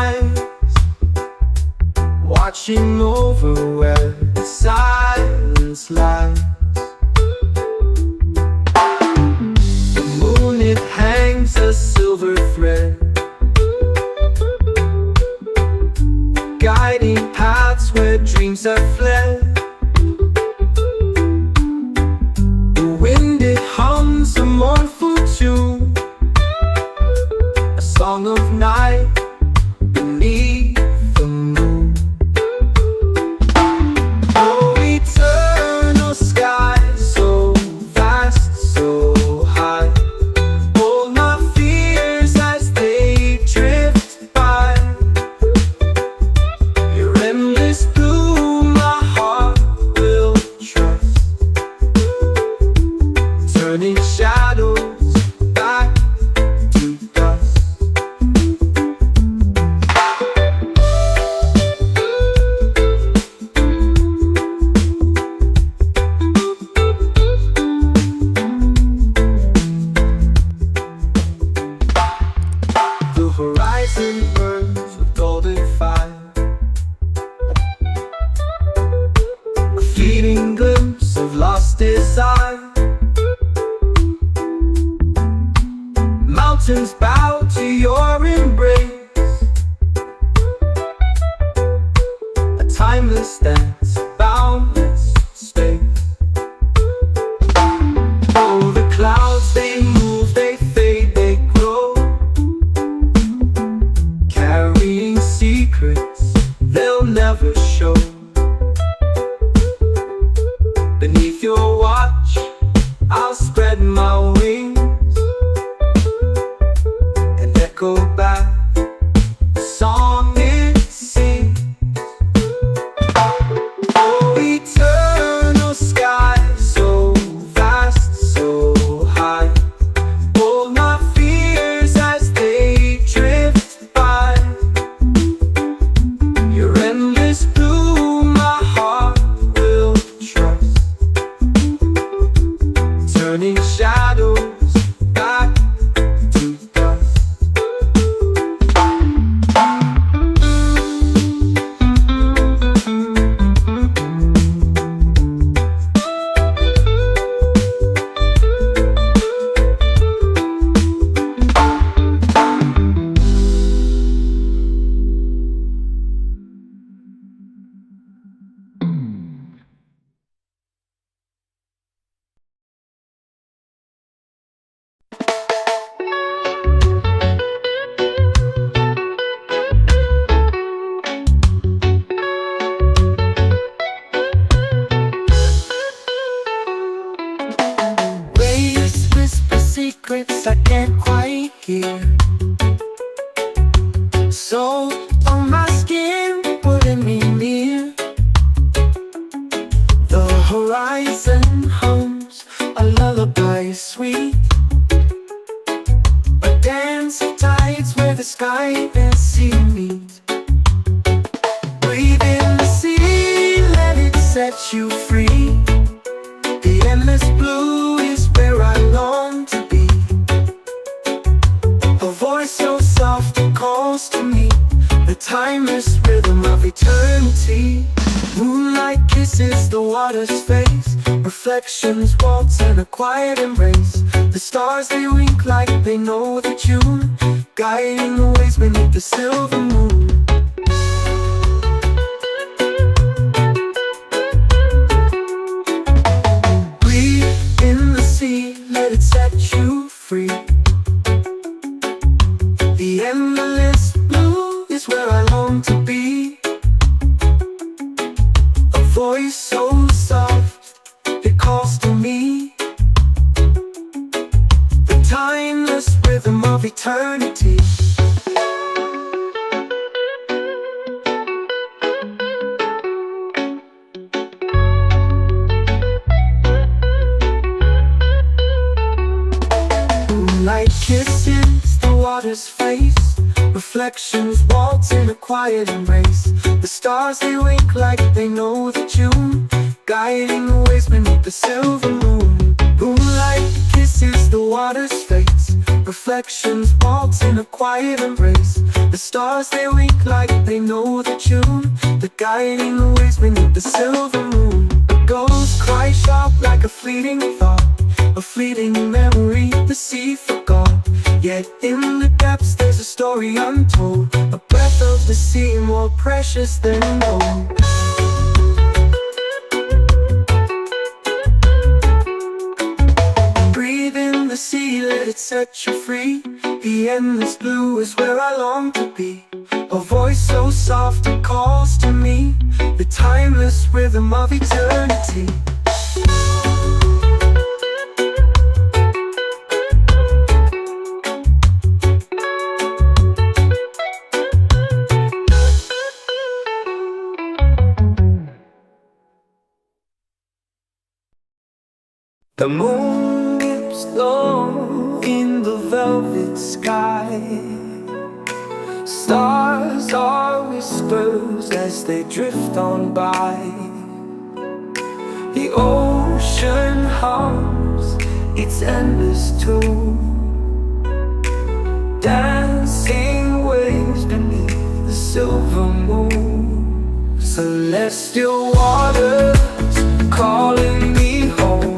eyes, watching over where the silence lies. The moon, it hangs a silver thread, guiding paths where dreams have fled. The wind, it hums a mournful tune, a song of night beneath the moon. Oh, eternal sky, so vast, so high, hold my fears as they drift by. Your endless blue, my heart will trust, turning shadows back to dust. The horizon burns with golden fire, a fleeting glimpse of lost desire. Mountains bow to your embrace, a timeless dance, boundless space. Oh, the clouds, they move, they fade, they grow, carrying secrets they'll never show. Beneath your watch, I'll spread my wings and echo back the song it sings. Oh, eternal sky, so vast, so high, hold my fears as they drift by. Your endless blue, my heart will trust, turning shadows back to dust. Waves whisper secrets I can't quite hear, so on my skin, pulling me near. The horizon hums a lullaby sweet, a dance of tides where the sky and sea meet. Breathe in the sea, let it set you free. The endless blue is where I long to be. A voice so soft it calls to me, the timeless rhythm of eternity. Moonlight kisses the water's face, reflections waltz in a quiet embrace. The stars, they wink like they know the tune, guiding the ways beneath the silver moon. Breathe in the sea, let it set you free. The endless blue is where I long to be. A voice so soft, it calls to me, the timeless rhythm of eternity. Moonlight kisses the water's face, reflections waltz in a quiet embrace. The stars, they wink like they know the tune, guiding the ways beneath the silver moon. Moonlight kisses the water's face, Reflections waltz in a quiet embrace. The stars they wink like they know the tune. The guiding waves beneath the silver moon. The gulls cry sharp like a fleeting thought, a fleeting memory the sea forgot. Yet in the depths there's a story untold, a breath of the sea more precious than gold. Breathe in the sea, let it set you free. The endless blue is where I long to be. A voice so soft it calls to me, the timeless rhythm of eternity. The moon dips low in the velvet sky. Stars are whispers as they drift on by. The ocean hums its endless tune, dancing waves beneath the silver moon. Celestial waters calling me home,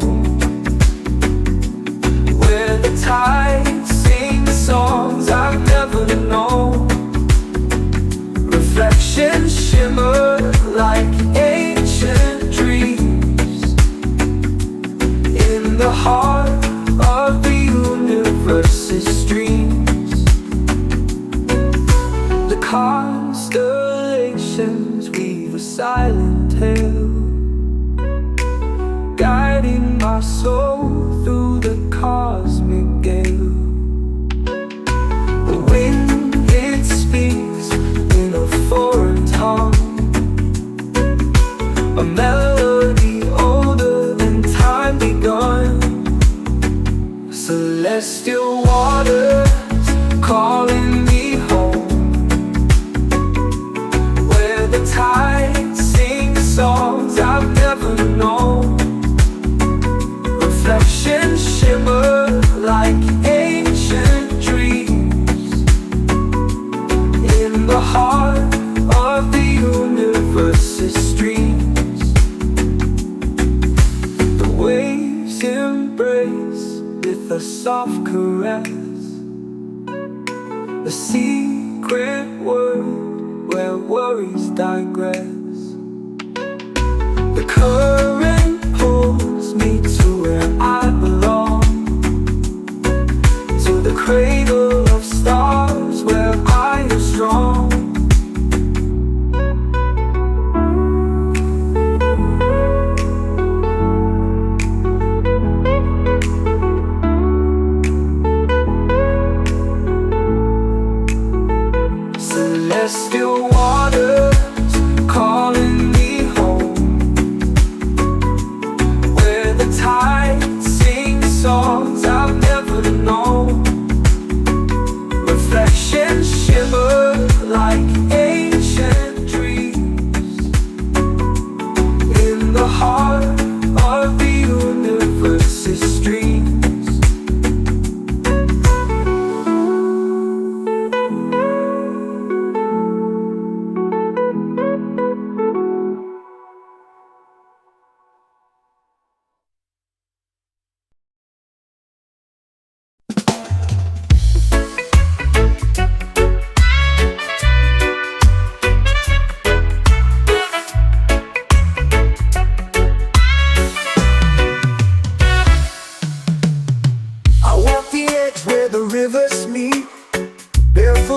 the tide sings songs I've never known. Reflections shimmer like ancient dreams in the heart of the universe's streams. The constellations weave a silent tale, guiding my soul through the cosmic gale. The wind, it speaks in a foreign tongue, a melody older than time begun. Celestial waters calling me home, where the tide sings songs I've never known. Reflections shimmer like ancient dreams in the heart of the universe's streams. The waves embrace with a soft caress, a secret word where worries digress. The current pulls me to where I belong, to the cradle of stars where I am strong. Celestial waters calling me home, where the tide sings songs I've never known. Reflections shimmer like ancient dreams in the heart of the universe's streams.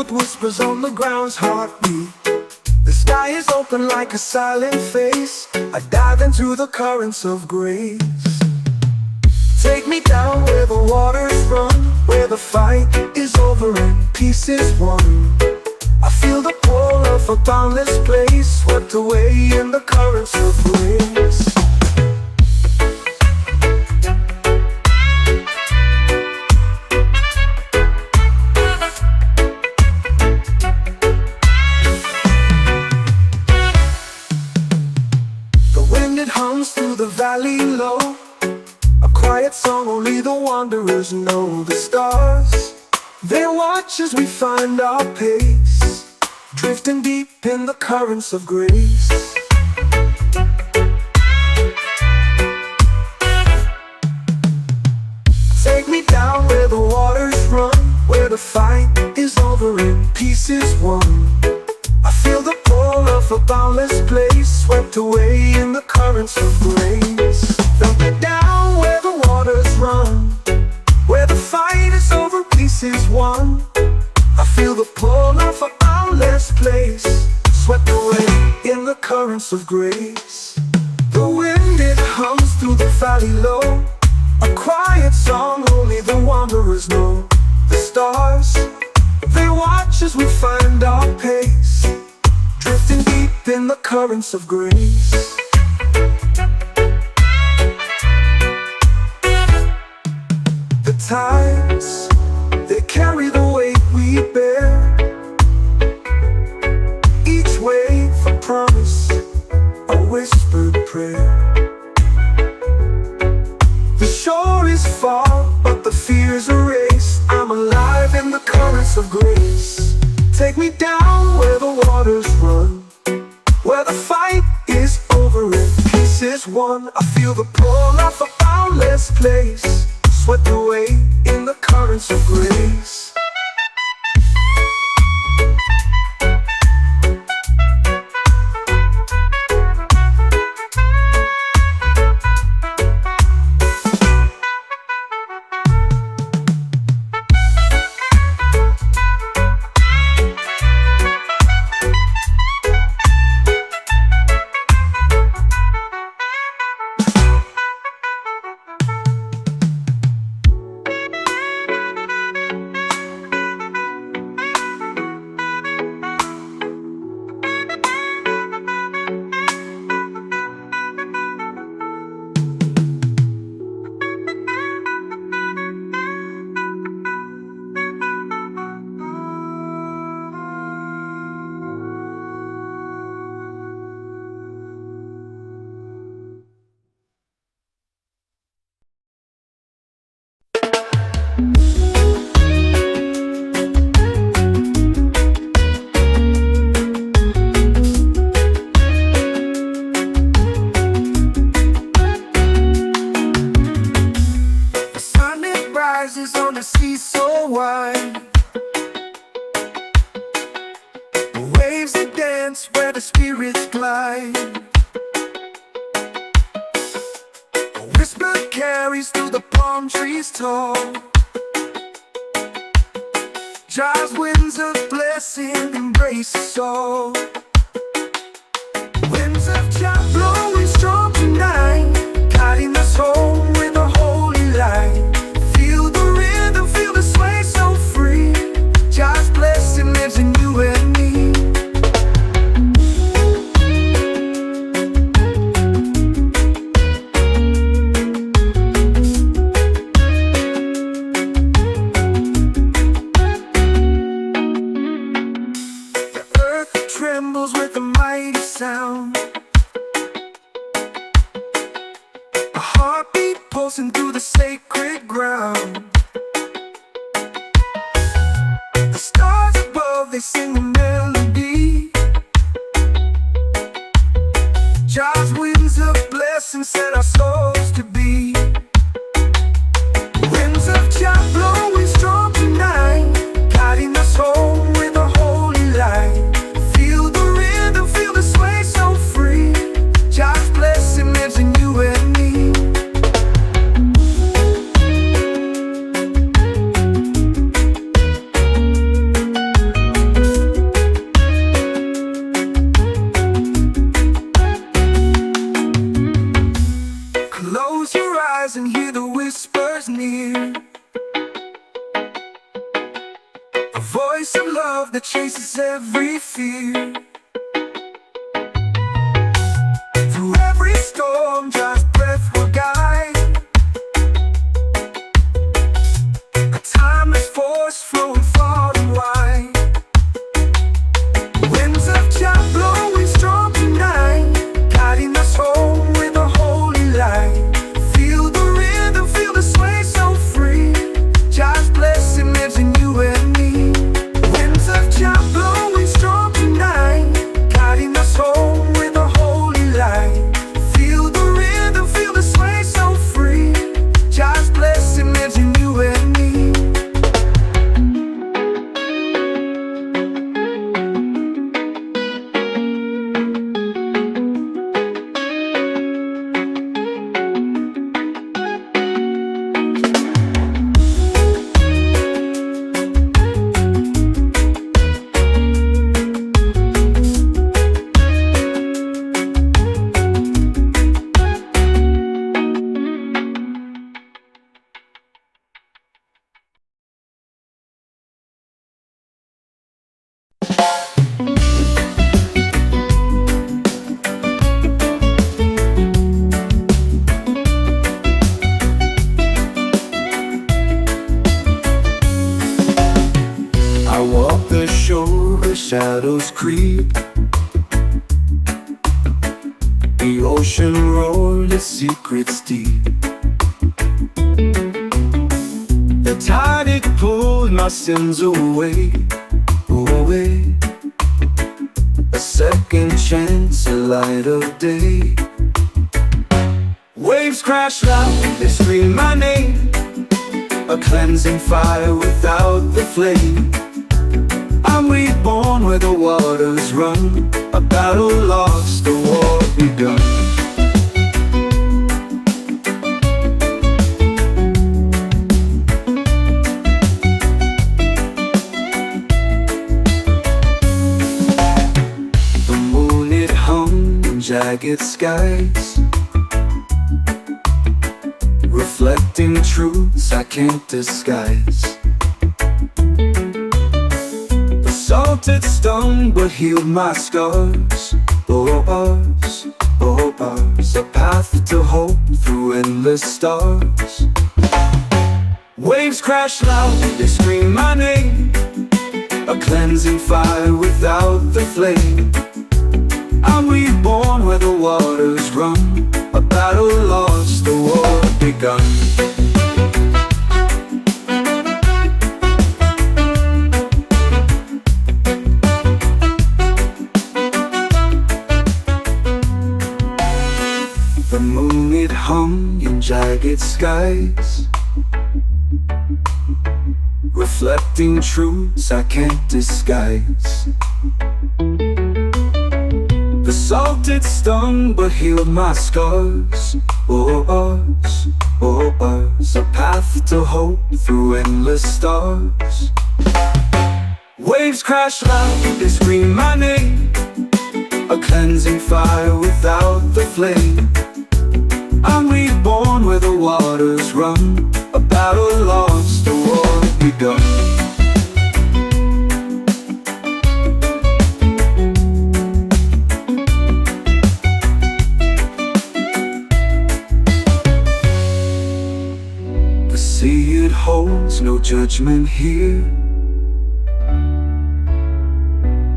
Whispers on the ground's heartbeat. The sky is open like a silent face. I dive into the currents of grace. Take me down where the waters run, where the fight is over and peace is won. I feel the pull of a boundless place, swept away in the currents of grace. Hums through the valley low, a quiet song only the wanderers know. The stars They watch as we find our pace, drifting deep in the currents of grace. Take me down where the waters run, where the fight is over and peace is won. I feel the pull of a boundless place, swept away in the currents of grace. Take me down where the waters run, where the fight is over, peace is won. I feel the pull of a boundless place, swept away in the currents of grace. The wind, it hums through the valley low, a quiet song only the wanderers know. The stars, they watch as we find our pace, drifting deep in the currents of grace. The tides, they carry the weight we bear, each wave a promise, a whispered prayer. The shore is far, but the fear's erased. I'm alive in the currents of grace. Take me down where the waters run, where the fight is over and peace is won. I feel the pull of a boundless place, swept away in the currents of grace. On the sea so wide, the waves that dance where the spirits glide. A whisper carries through the palm trees tall, Jah's winds of blessing embrace us all. Winds of Jah blowing strong tonight, guiding us home with a holy light. Feel the sway so free, Jah's blessing lives in you and me. The earth trembles with a mighty sound, a heartbeat pulsing through the sacred ground. The stars above, they sing a melody, Jah's winds of blessing set our souls to be. Winds of Jah blowing strong tonight, guiding us home with a holy light. Feel the rhythm, feel the sway so free, Jah's blessing lives in you and me. Close your eyes and hear the whispers near, a voice of love that chases every fear. Through every storm, Jah's breath will guide, a timeless force flowing far and wide. Winds of Jah blowing strong tonight, guiding us home with a holy light. Feel the rhythm, feel the sway so free, Jah's blessing lives in you and creep. The ocean roared its secrets deep. The tide it pulled my sins away, away. A second chance, a light of day. Waves crash loud, they scream my name. A cleansing fire without the flame. I'm reborn where the waters run. A battle lost, a war begun. The moon it hung in jagged skies, reflecting truths I can't disguise. The salt it stung but healed my scars. Oh, bars, oh, bars. A path to hope through endless stars. Waves crash loud, they scream my name. A cleansing fire without the flame. I'm reborn where the waters run. A battle lost, a war begun. The moon it hung in jagged skies, reflecting truths I can't disguise. The salt it stung but healed my scars. Oh, bars, oh, bars. A path to hope through endless stars. Waves crash loud, they scream my name. A cleansing fire without the flame. I'm reborn where the waters run. A battle lost, a war begun. The sea it holds no judgment here.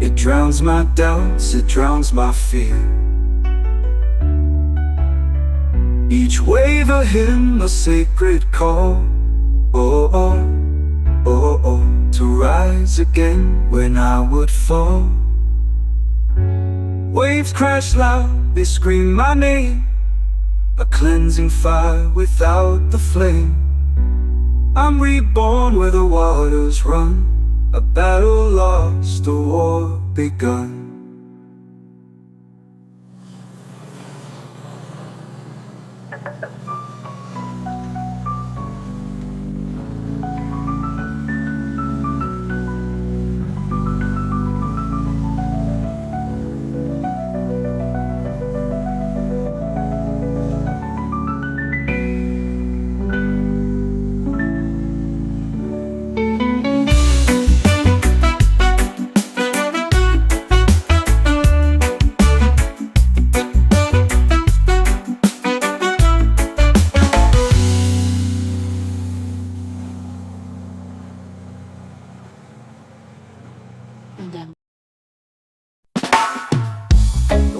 It drowns my doubts, it drowns my fear. Each wave a hymn, a sacred call. Oh, oh, oh, oh. To rise again when I would fall. Waves crash loud, they scream my name. A cleansing fire without the flame. I'm reborn where the waters run. A battle lost, a war begun.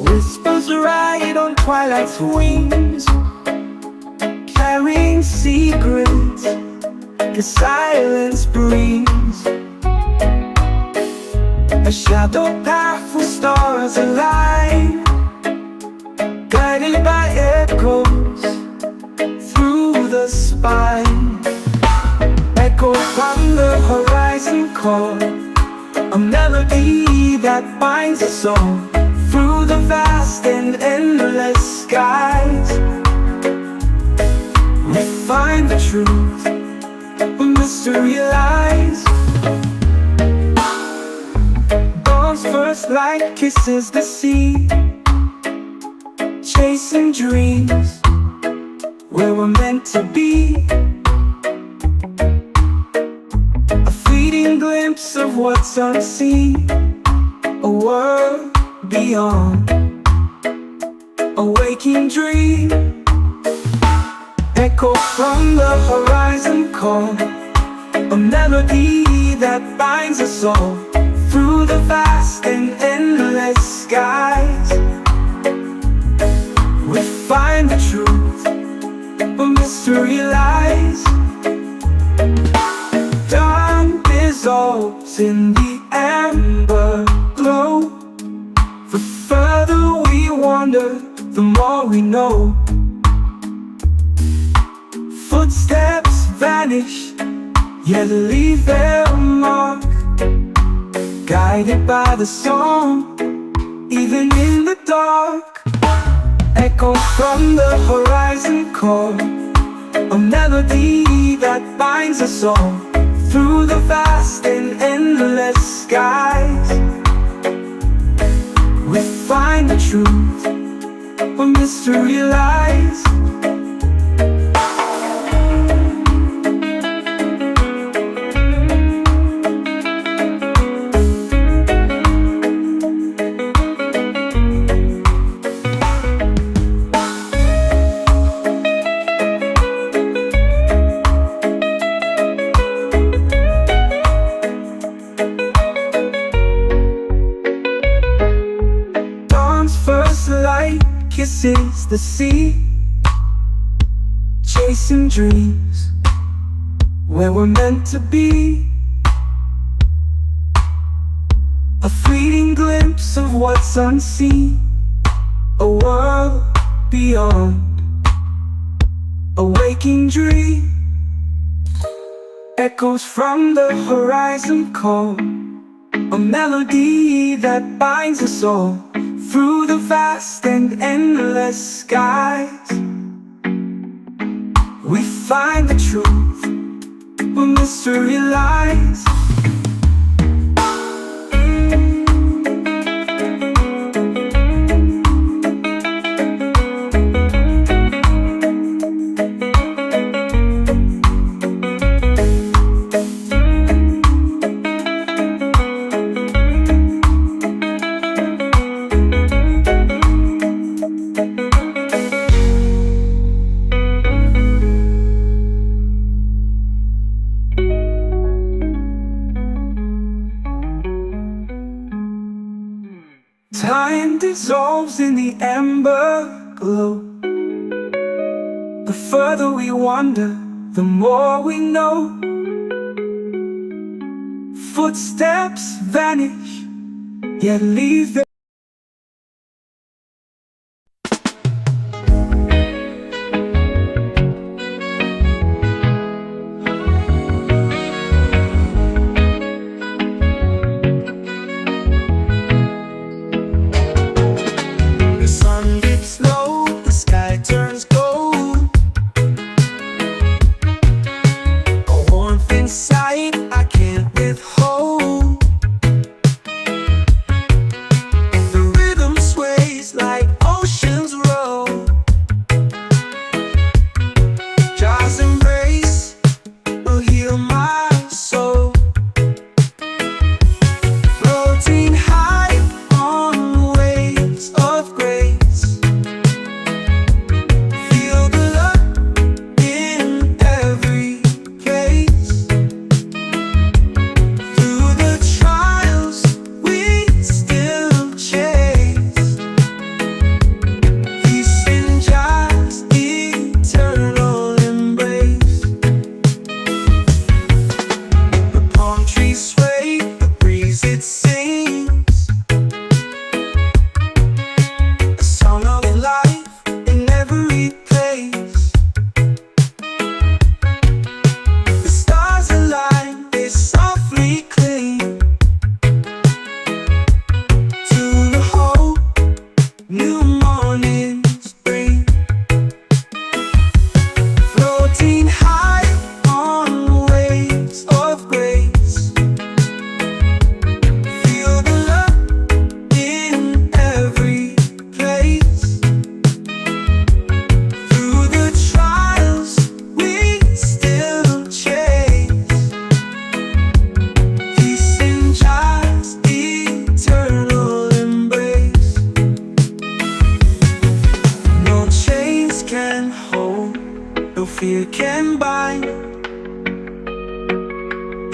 Whispers ride on twilight's wings, carrying secrets the silence brings. A shadow path with stars align, guided by echoes through the spine. Echoes from the horizon call, a melody that binds us all through the vast and endless skies. We find the truth where mystery lies. Dawn's first light kisses the sea, chasing dreams where we're meant to be. A fleeting glimpse of what's unseen, a world beyond, a waking dream. Echo from the horizon call, a melody that binds us all through the vast and endless endless skies. We find the truth, but mystery lies. Dawn dissolves in the amber glow. The further we wander, the more we know. Footsteps vanish, yet leave their mark, guided by the song, even in the dark. Echoes from the horizon call, a melody that binds us all through the vast and endless skies. We find the truth, where mystery lies. Kisses the sea, chasing dreams where we're meant to be. A fleeting glimpse of what's unseen, a world beyond, a waking dream. Echoes from the horizon call, a melody that binds us all through the vast and endless skies. We find the truth, where mystery lies. Time dissolves in the amber glow. The further we wander, the more we know. Footsteps vanish, yet leave their fear can bind.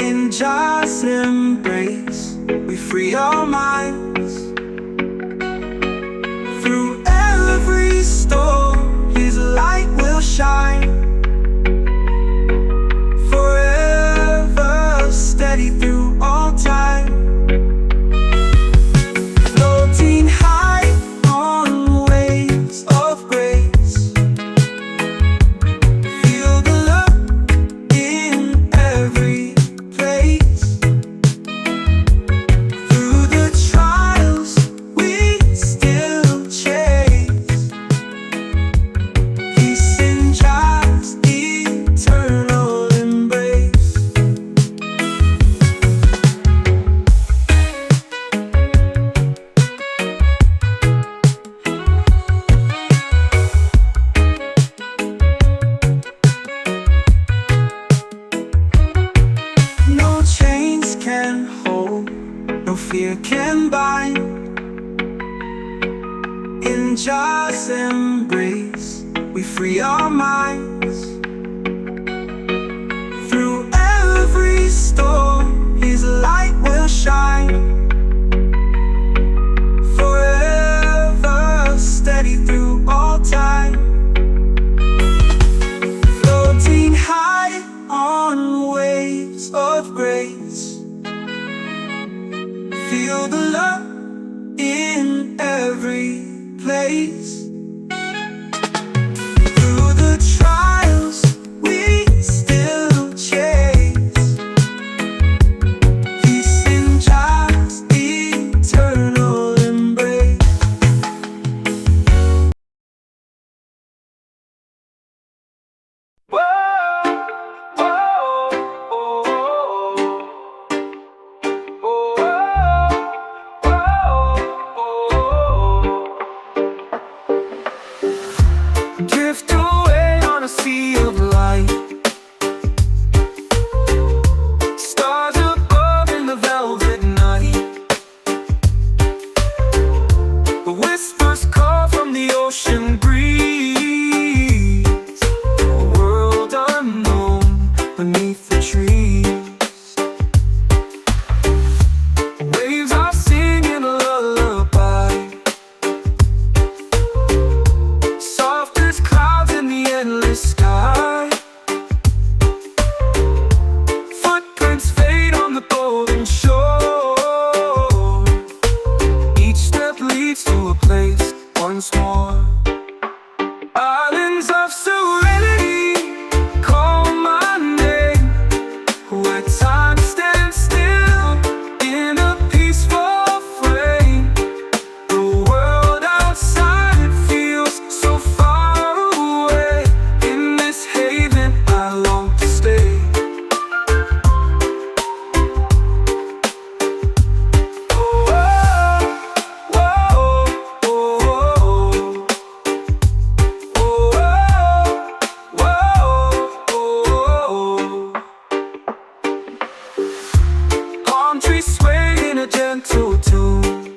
In Jah's embrace, we free our minds. in Jah's embrace, we free our minds. Through every storm, His light will shine. Forever steady through all time. Floating high on waves of grace. Feel the love in every place. Through the trials we still chase. Peace in Jah's eternal embrace. Whoa, whoa, oh, drift away on a sea of light. Stars above in the velvet night. The whispers call from the ocean breeze. A world unknown beneath the trees. Waves are singing a lullaby. Soft as clouds in the endless sky. Footprints fade on the golden shore. Each step leads to a place once more. Islands of serenity call my name, where time stands still in a peaceful frame. The world outside feels so far away. In this haven I long to stay. Oh, oh, oh, oh, oh, oh. Palm trees sway in a gentle tune.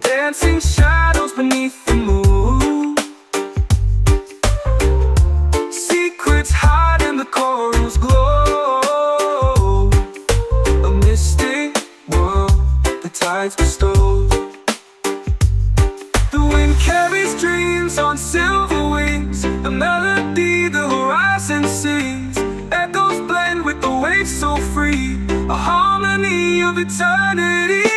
Dancing shadows beneath the moon. Secrets hide in the coral's glow. A mystic world the tides bestow. The wind carries dreams on silver wings. A melody the horizon sings. Echoes blend with the waves so free. A harmony of eternity.